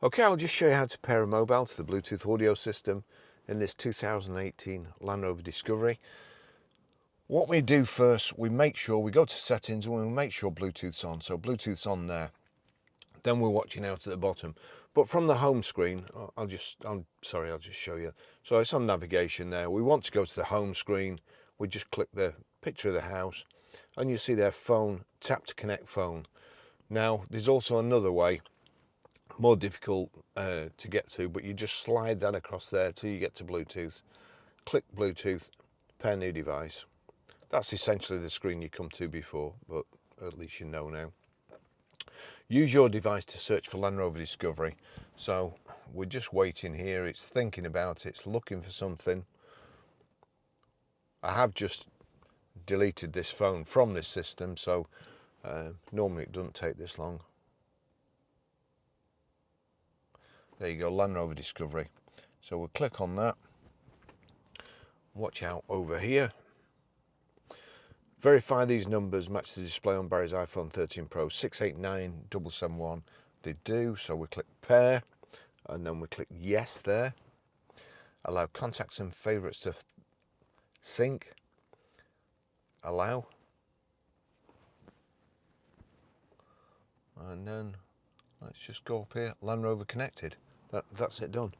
Okay, I'll just show you how to pair a mobile to the Bluetooth audio system in this 2018 Landrover Discovery. What we do first, we make sure we go to settings and we make sure Bluetooth's on. So Bluetooth's on there. Then we're watching out at the bottom. But from the home screen, I'll just show you. So it's on navigation there. We want to go to the home screen. We just click the picture of the house and you see their phone, tap to connect phone. Now, there's also another way, more difficult to get to, but you just slide that across there till you get to Bluetooth. Click Bluetooth, pair new device. That's essentially the screen you come to before, but at least you know now. Use your device to search for Landrover Discovery. So we're just waiting here, it's thinking about it, it's looking for something. I have just deleted this phone from this system, so normally it doesn't take this long. There you go, Landrover Discovery. So we'll click on that. Watch out over here. Verify these numbers match the display on Barry's iPhone 13 Pro 689771. They do, so we click pair and then we click yes there. Allow contacts and favorites to sync. Allow. And then let's just go up here, Landrover connected. That's it done.